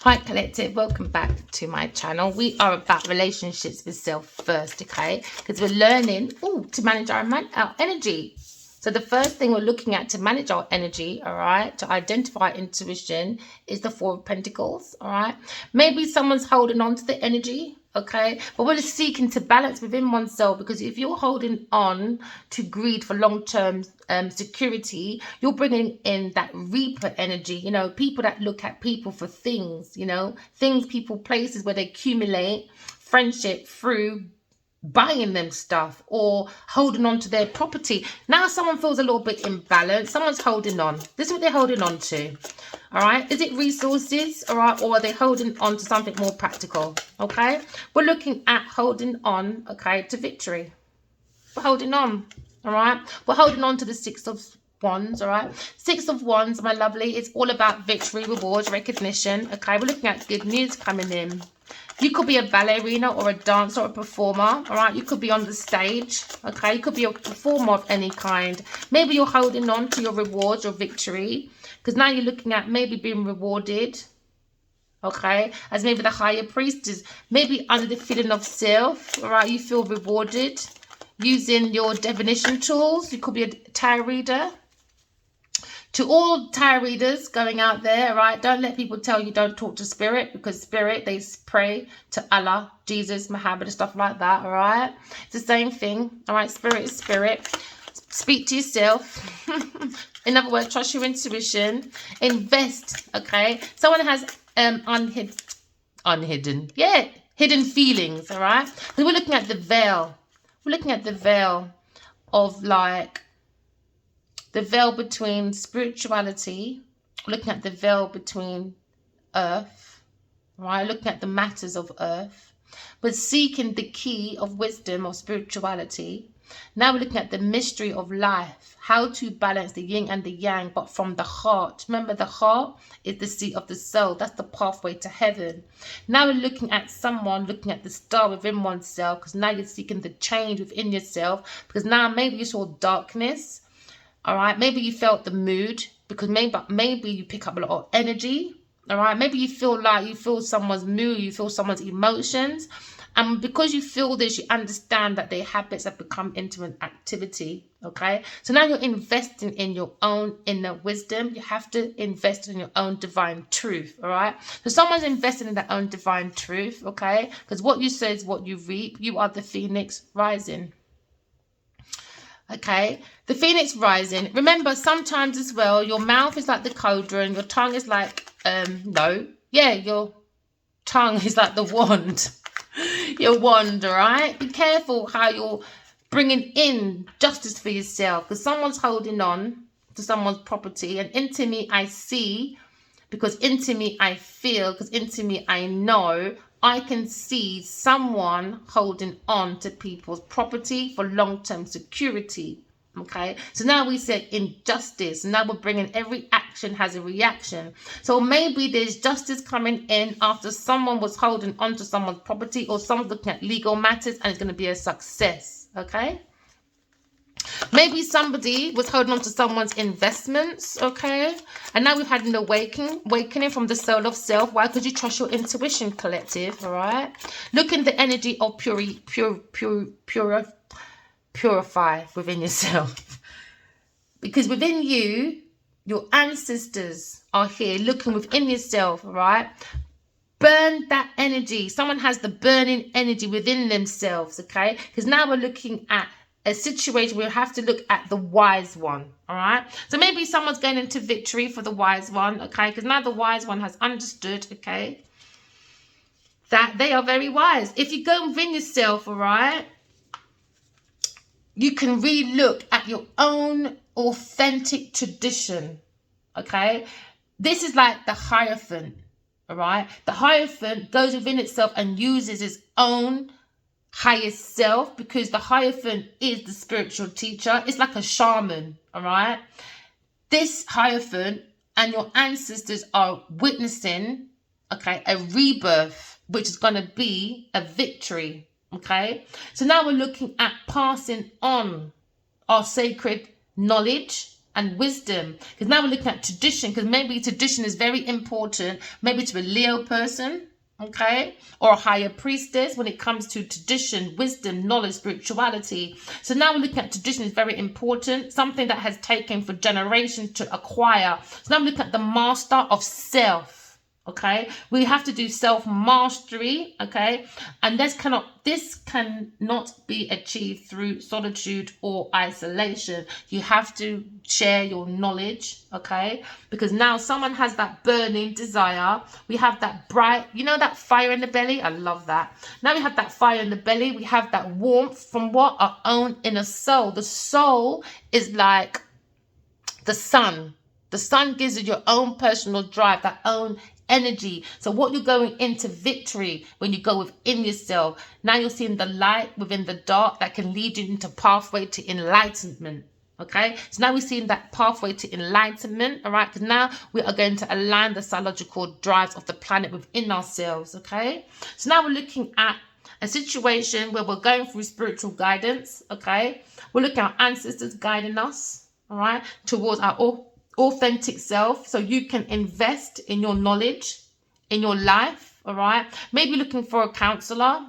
Hi collective, welcome back to my channel. We are about relationships with self first, okay? Because we're learning to manage our energy. So the first thing we're looking at to manage our energy, all right, to identify intuition is the Four of Pentacles, all right? Maybe someone's holding on to the energy, okay? But we're seeking to balance within oneself, because if you're holding on to greed for long-term security, you're bringing in that reaper energy, you know, people that look at people for things, you know, things, people, places where they accumulate friendship through buying them stuff or holding on to their property. Now someone feels a little bit imbalanced. Someone's holding on. This is what they're holding on to. All right. Is it resources? All right. Or are they holding on to something more practical? Okay. We're looking at holding on, okay, to victory. We're holding on. All right. We're holding on to the Six of Wands. All right. Six of Wands, my lovely. It's all about victory, rewards, recognition. Okay. We're looking at good news coming in. You could be a ballerina or a dancer or a performer, all right? You could be on the stage, okay? You could be a performer of any kind. Maybe you're holding on to your rewards, your victory, because now you're looking at maybe being rewarded, okay? As maybe the higher priestess, maybe under the feeling of self, all right? You feel rewarded using your divination tools. You could be a tarot reader. To all tarot readers going out there, right? Don't let people tell you don't talk to spirit, because spirit, they pray to Allah, Jesus, Muhammad, and stuff like that, all right? It's the same thing, all right? Spirit is spirit. Speak to yourself. In other words, trust your intuition. Invest, okay? Someone has hidden feelings, all right? So we're looking at the veil. We're looking at the veil of like, the veil between spirituality, looking at the veil between earth, right? Looking at the matters of earth, but seeking the key of wisdom of spirituality. Now we're looking at the mystery of life, how to balance the yin and the yang, but from the heart. Remember, the heart is the seat of the soul. That's the pathway to heaven. Now we're looking at someone, looking at the star within oneself, because now you're seeking the change within yourself, because now maybe you saw darkness. All right, maybe you felt the mood, because maybe you pick up a lot of energy. All right, maybe you feel like you feel someone's mood, you feel someone's emotions. And because you feel this, you understand that their habits have become into an activity. Okay, so now you're investing in your own inner wisdom. You have to invest in your own divine truth. All right, so someone's investing in their own divine truth. Okay, because what you sow is what you reap. You are the phoenix rising. Okay, the phoenix rising. Remember, sometimes as well, your mouth is like the cauldron, your tongue is like your tongue is like the wand. Your wand, all right? Be careful how you're bringing in justice for yourself, because someone's holding on to someone's property. And into me I see, because into me I feel, because into me I know. I can see someone holding on to people's property for long-term security. Okay, so now we said injustice. Now we're bringing every action has a reaction. So maybe there's justice coming in after someone was holding on to someone's property, or someone's looking at legal matters, and it's going to be a success. Okay, maybe somebody was holding on to someone's investments, okay? And now we've had an awakening from the soul of self. Why? Because you trust your intuition, collective, all right? Look in the energy of purify within yourself. Because within you, your ancestors are here looking within yourself, all right? Burn that energy. Someone has the burning energy within themselves, okay? Because now we're looking at a situation where we have to look at the wise one, all right? So maybe someone's going into victory for the wise one, okay? Because now the wise one has understood, okay, that they are very wise. If you go within yourself, all right, you can re-look at your own authentic tradition, okay? This is like the Hierophant, all right? The Hierophant goes within itself and uses its own highest self, because the Hierophant is the spiritual teacher. It's like a shaman, all right? This Hierophant and your ancestors are witnessing, okay, a rebirth, which is going to be a victory, okay? So now we're looking at passing on our sacred knowledge, and wisdom. Because now we're looking at tradition, because maybe tradition is very important, maybe to a Leo person, okay, or a higher priestess when it comes to tradition, wisdom, knowledge, spirituality. So now we're looking at tradition is very important, something that has taken for generations to acquire. So now we're looking at the master of self. Okay, we have to do self-mastery, okay, and this cannot be achieved through solitude or isolation. You have to share your knowledge, okay, because now someone has that burning desire. We have that bright, that fire in the belly. I love that. Now we have that fire in the belly. We have that warmth from what? Our own inner soul. The soul is like the sun. The sun gives you your own personal drive, that own energy. So what you're going into victory when you go within yourself, now you're seeing the light within the dark that can lead you into pathway to enlightenment. Okay, so now we're seeing that pathway to enlightenment. All right, because now we are going to align the psychological drives of the planet within ourselves. Okay, so now we're looking at a situation where we're going through spiritual guidance. Okay, we're looking at our ancestors guiding us, all right, towards our authentic self, so you can invest in your knowledge, in your life. All right, maybe looking for a counselor,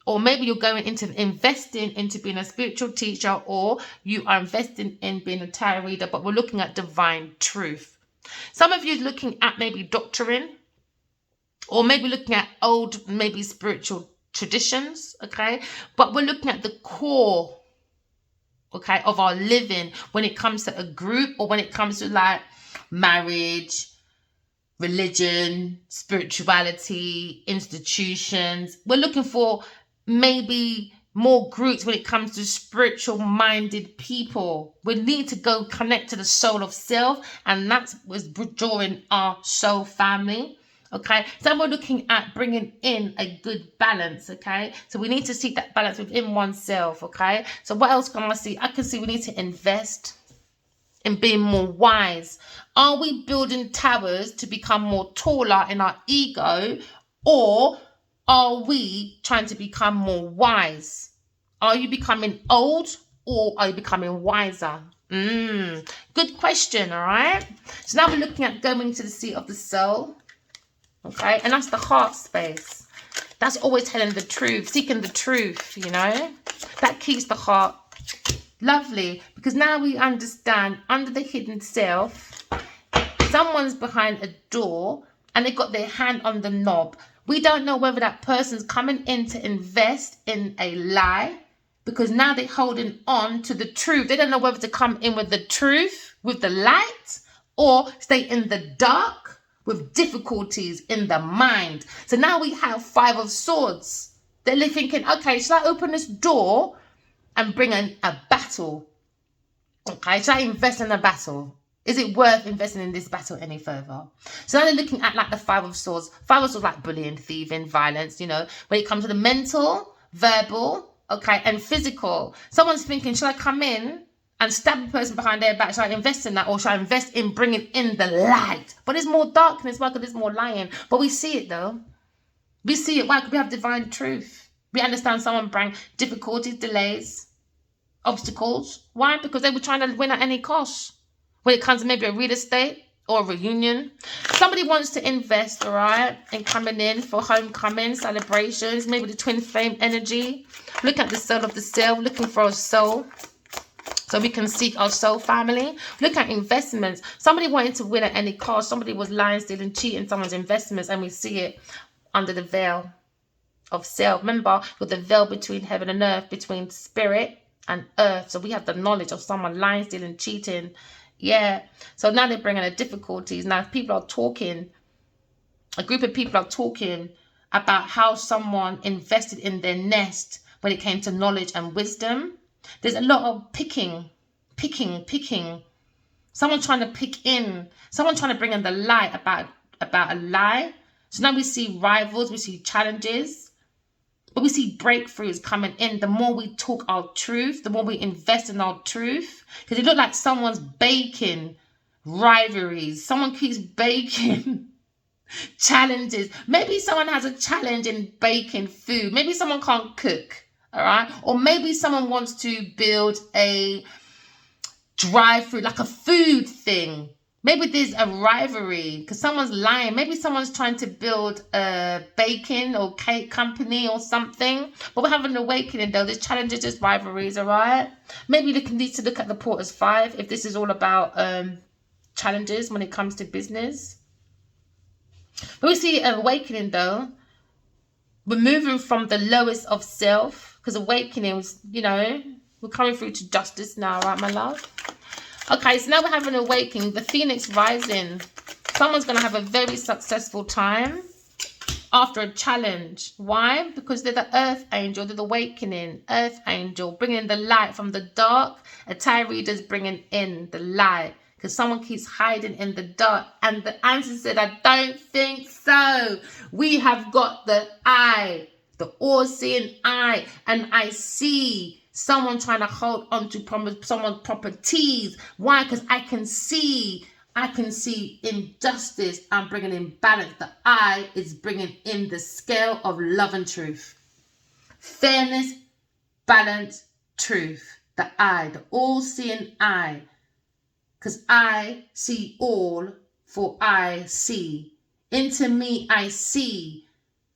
or maybe you're going into investing into being a spiritual teacher, or you are investing in being a tarot reader, but we're looking at divine truth. Some of you are looking at maybe doctrine, or maybe looking at old, maybe spiritual traditions. Okay, but we're looking at the core, okay, of our living when it comes to a group, or when it comes to like marriage, religion, spirituality, institutions. We're looking for maybe more groups when it comes to spiritual minded people. We need to go connect to the soul of self, and that's what's drawing our soul family. Okay, so we're looking at bringing in a good balance. Okay, so we need to seek that balance within oneself. Okay, so what else can I see? I can see we need to invest in being more wise. Are we building towers to become more taller in our ego, or are we trying to become more wise? Are you becoming old, or are you becoming wiser? Good question. All right, so now we're looking at going to the seat of the soul. Okay, and that's the heart space. That's always telling the truth, seeking the truth, that keeps the heart lovely, because now we understand under the hidden self, someone's behind a door and they've got their hand on the knob. We don't know whether that person's coming in to invest in a lie, because now they're holding on to the truth. They don't know whether to come in with the truth, with the light, or stay in the dark with difficulties in the mind. So now we have 5 of Swords. They're thinking, okay, should I open this door and bring in a battle? Okay, should I invest in a battle? Is it worth investing in this battle any further? So now they're looking at like the 5 of Swords. 5 of Swords like bullying, thieving, violence, when it comes to the mental, verbal, okay, and physical. Someone's thinking, should I come in and stab the person behind their back? Should I invest in that, or should I invest in bringing in the light? But there's more darkness. Why? Because there's more lying. But we see it though. We see it. Why? Because we have divine truth. We understand someone bring difficulties, delays, obstacles. Why? Because they were trying to win at any cost. When it comes to maybe a real estate or a reunion, somebody wants to invest, all right, in coming in for homecoming celebrations, maybe the twin flame energy. Look at the soul of the self, looking for a soul, so we can seek our soul family. Look at investments. Somebody wanted to win at any cost. Somebody was lying, stealing, cheating someone's investments, and we see it under the veil of self. Remember, with the veil between heaven and earth, between spirit and earth. So we have the knowledge of someone lying, stealing, cheating. Yeah. So now they're bringing the difficulties. Now people are talking, a group of people are talking about how someone invested in their nest when it came to knowledge and wisdom. There's a lot of picking. Someone trying to pick in. Someone trying to bring in the light about a lie. So now we see rivals, we see challenges, but we see breakthroughs coming in. The more we talk our truth, the more we invest in our truth. Because it looks like someone's baking rivalries. Someone keeps baking challenges. Maybe someone has a challenge in baking food. Maybe someone can't cook. All right. Or maybe someone wants to build a drive through, like a food thing. Maybe there's a rivalry because someone's lying. Maybe someone's trying to build a baking or cake company or something. But we're having an awakening though. There's challenges, there's rivalries, all right? Maybe you need to look at the Porter's 5 if this is all about challenges when it comes to business. But we see an awakening though. We're moving from the lowest of self, because awakening was, you know, we're coming through to justice now, right, my love? Okay, so now we're having an awakening, the phoenix rising. Someone's going to have a very successful time after a challenge. Why? Because they're the earth angel, they're the awakening, earth angel, bringing the light from the dark. A tarot reader's bringing in the light, because someone keeps hiding in the dark. And the answer said, I don't think so. We have got the eye, the all-seeing eye, and I see someone trying to hold on to someone's properties. Why? Because I can see injustice. I'm bringing in balance. The eye is bringing in the scale of love and truth. Fairness, balance, truth. The eye, the all-seeing eye. Because I see all, for I see. Into me I see,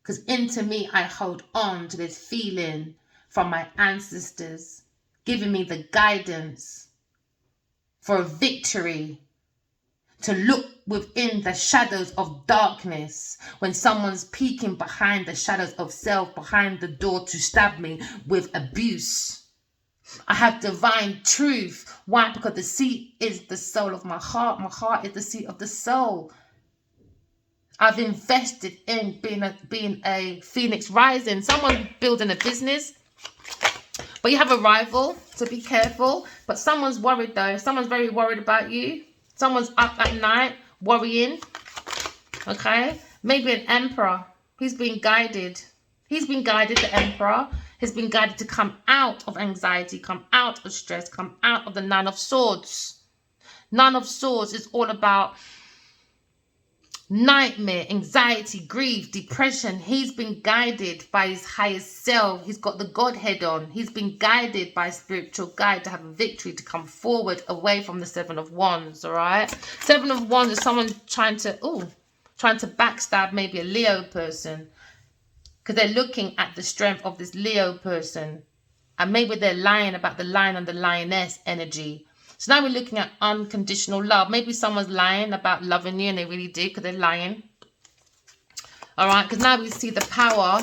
because into me I hold on to this feeling from my ancestors, giving me the guidance for a victory, to look within the shadows of darkness when someone's peeking behind the shadows of self, behind the door to stab me with abuse. I have divine truth. Why? Because the seat is the soul of my heart. My heart is the seat of the soul. I've invested in being a phoenix rising. Someone building a business, but you have a rival, so be careful. But someone's worried though. Someone's very worried about you. Someone's up at night worrying. Okay, maybe an emperor. He's being guided. He's been guided. The emperor has been guided to come out of anxiety, come out of stress, come out of the 9 of Swords. 9 of Swords is all about nightmare, anxiety, grief, depression. He's been guided by his highest self. He's got the Godhead on. He's been guided by a spiritual guide to have a victory, to come forward away from the 7 of Wands, all right? 7 of Wands is someone trying to backstab maybe a Leo person, because they're looking at the strength of this Leo person. And maybe they're lying about the lion and the lioness energy. So now we're looking at unconditional love. Maybe someone's lying about loving you, and they really do, because they're lying. All right, because now we see the power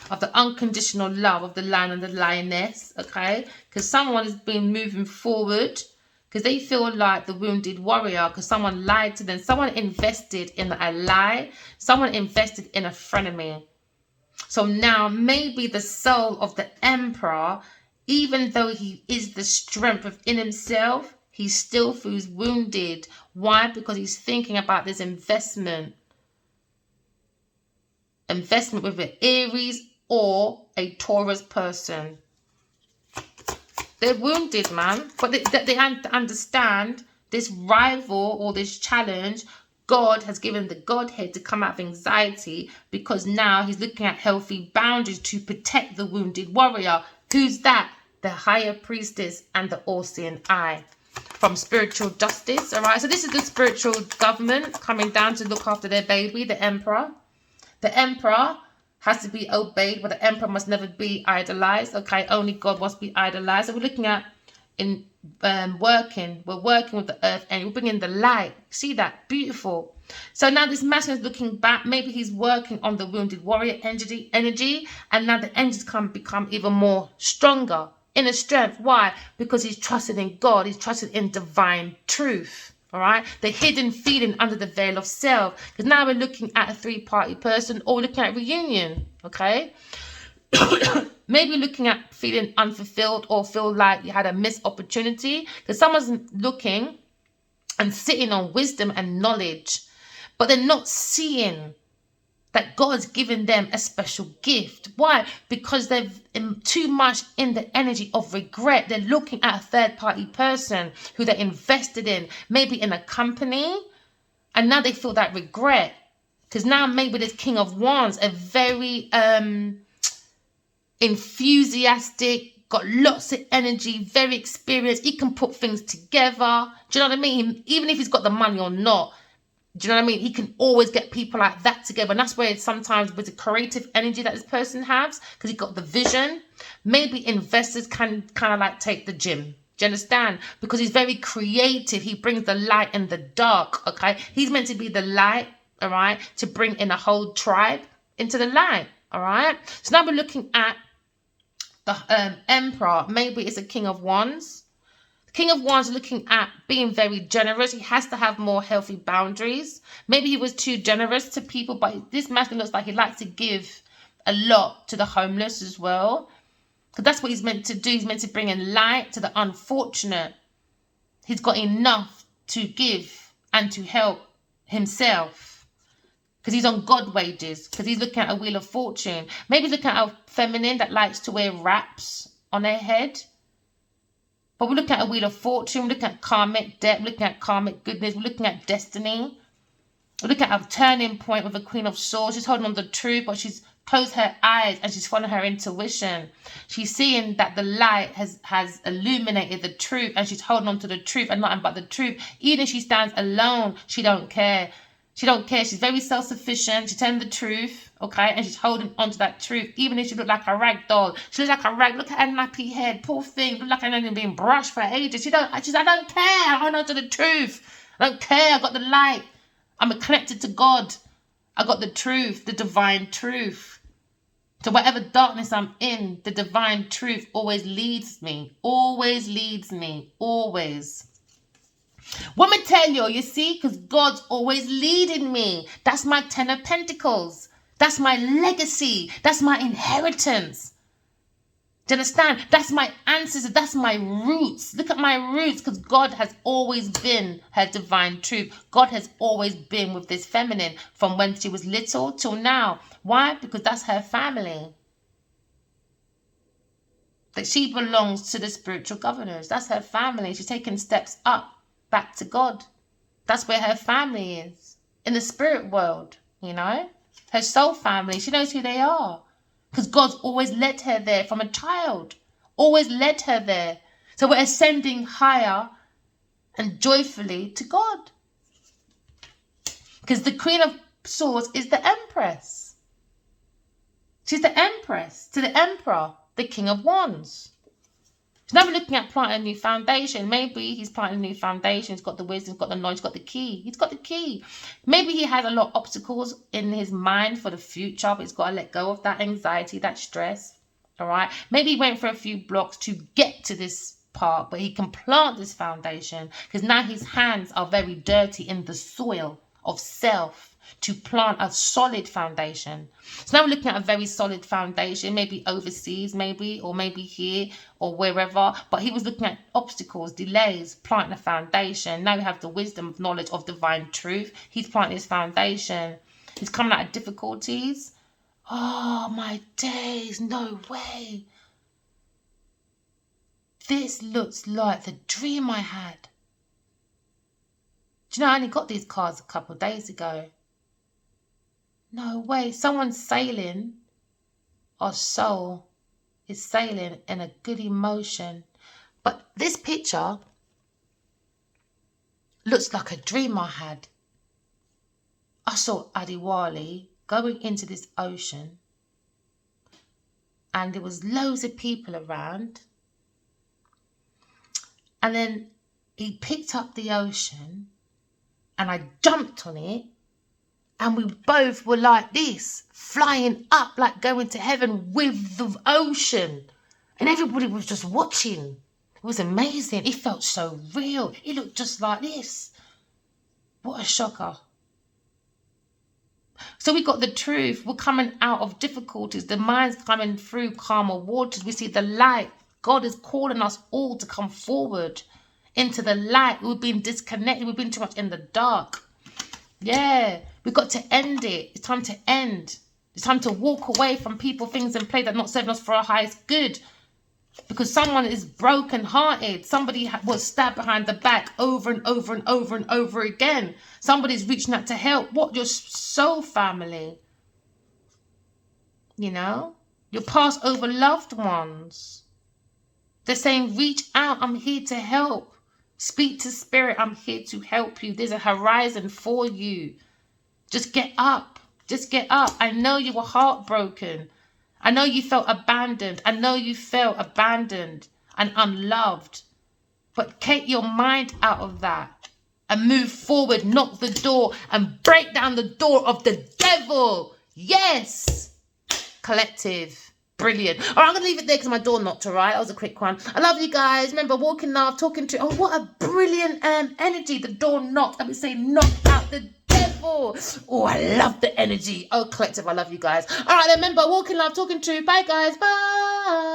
of the unconditional love of the lion and the lioness, okay? Because someone has been moving forward because they feel like the wounded warrior, because someone lied to them. Someone invested in a lie. Someone invested in a frenemy. So now maybe the soul of the emperor, even though he is the strength within himself, he still feels wounded. Why? Because he's thinking about this investment with an Aries or a Taurus person. They're wounded, man. But they understand this rival or this challenge. God has given the Godhead to come out of anxiety, because now he's looking at healthy boundaries to protect the wounded warrior. Who's that? The higher priestess and the all-seeing eye from spiritual justice. All right, so this is the spiritual government coming down to look after their baby, the emperor. The emperor has to be obeyed, but the emperor must never be idolized. Okay, only God must be idolized. So we're looking at in working with the earth, and we're bringing the light. See that? Beautiful. So now this masculine is looking back. Maybe he's working on the wounded warrior energy, and now the energies can become even more stronger, inner strength. Why? Because he's trusted in God. He's trusted in divine truth. All right, the hidden feeling under the veil of self. Because now we're looking at a 3-party person, or looking at reunion. Okay. Maybe looking at feeling unfulfilled, or feel like you had a missed opportunity, because someone's looking and sitting on wisdom and knowledge, but they're not seeing that God's given them a special gift. Why? Because they've too much in the energy of regret. They're looking at a third-party person who they invested in, maybe in a company, and now they feel that regret. Because now maybe this King of Wands, a very enthusiastic, got lots of energy, very experienced. He can put things together. Do you know what I mean? Even if he's got the money or not, do you know what I mean? He can always get people like that together. And that's where sometimes with the creative energy that this person has, because he's got the vision, maybe investors can kind of like take the gym. Do you understand? Because he's very creative. He brings the light and the dark, okay? He's meant to be the light, all right? To bring in a whole tribe into the light, all right? So now we're looking at the Emperor. Maybe it's a King of Wands. King of Wands looking at being very generous. He has to have more healthy boundaries. Maybe he was too generous to people, but this masculine looks like he likes to give a lot to the homeless as well. Because that's what he's meant to do. He's meant to bring in light to the unfortunate. He's got enough to give and to help himself. Because he's on God wages. Because he's looking at a Wheel of Fortune. Maybe he's looking at a feminine that likes to wear wraps on their head. But we're looking at a Wheel of Fortune, we're looking at karmic debt, we're looking at karmic goodness, we're looking at destiny. We're looking at a turning point with a Queen of Swords. She's holding on to the truth, but she's closed her eyes and she's following her intuition. She's seeing that the light has illuminated the truth and she's holding on to the truth and nothing but the truth. Even if she stands alone, she don't care. She don't care. She's very self-sufficient. She's telling the truth, okay? And she's holding on to that truth. Even if she look like a rag doll. She looks like a rag. Look at her nappy head. Poor thing. Look like her ain't been brushed for ages. She's I don't care. I hold on to the truth. I don't care. I got the light. I'm connected to God. I got the truth, the divine truth. So whatever darkness I'm in, the divine truth always leads me. Always leads me. Always. What me tell you, you see, because God's always leading me. That's my 10 of Pentacles. That's my legacy. That's my inheritance. Do you understand? That's my ancestors. That's my roots. Look at my roots, because God has always been her divine truth. God has always been with this feminine from when she was little till now. Why? Because that's her family. That she belongs to the spiritual governors. That's her family. She's taking steps up. Back to God. That's where her family is. In the spirit world, you know. Her soul family. She knows who they are. Because God's always led her there from a child. Always led her there. So we're ascending higher and joyfully to God. Because the Queen of Swords is the Empress. She's the Empress to the Emperor, the King of Wands. So now we're looking at planting a new foundation. Maybe he's planting a new foundation. He's got the wisdom, he's got the knowledge, he's got the key. He's got the key. Maybe he has a lot of obstacles in his mind for the future, but he's got to let go of that anxiety, that stress. All right. Maybe he went for a few blocks to get to this part, but he can plant this foundation because now his hands are very dirty in the soil of self to plant a solid foundation. So now we're looking at a very solid foundation, maybe overseas, or maybe here or wherever. But he was looking at obstacles, delays, planting a foundation. Now we have the wisdom of knowledge of divine truth. He's planting his foundation. He's coming out of difficulties. Oh my days, no way. This looks like the dream I had. Do you know, I only got these cards a couple of days ago. No way. Someone's sailing, or soul is sailing in a good emotion. But this picture looks like a dream I had. I saw Adiwali going into this ocean and there was loads of people around. And then he picked up the ocean and I jumped on it. And we both were like this, flying up, like going to heaven with the ocean. And everybody was just watching. It was amazing. It felt so real. It looked just like this. What a shocker. So we got the truth. We're coming out of difficulties. The mind's coming through calmer waters. We see the light. God is calling us all to come forward into the light. We've been disconnected. We've been too much in the dark. Yeah. We've got to end it. It's time to end. It's time to walk away from people, things and play that are not serving us for our highest good. Because someone is broken-hearted. Somebody was stabbed behind the back over and over and over and over again. Somebody's reaching out to help. What? Your soul family. You know? Your past over loved ones. They're saying, reach out. I'm here to help. Speak to spirit. I'm here to help you. There's a horizon for you. Just get up. Just get up. I know you were heartbroken. I know you felt abandoned. I know you felt abandoned and unloved. But take your mind out of that and move forward. Knock the door and break down the door of the devil. Yes. Collective. Brilliant. All right, I'm going to leave it there because my door knocked, all right? That was a quick one. I love you guys. Remember, walking love, talking to... Oh, what a brilliant energy. The door knocked. Let me say, knock out the devil. Oh, I love the energy. Oh, collective, I love you guys. All right, then remember, walking love, talking to... Bye, guys. Bye.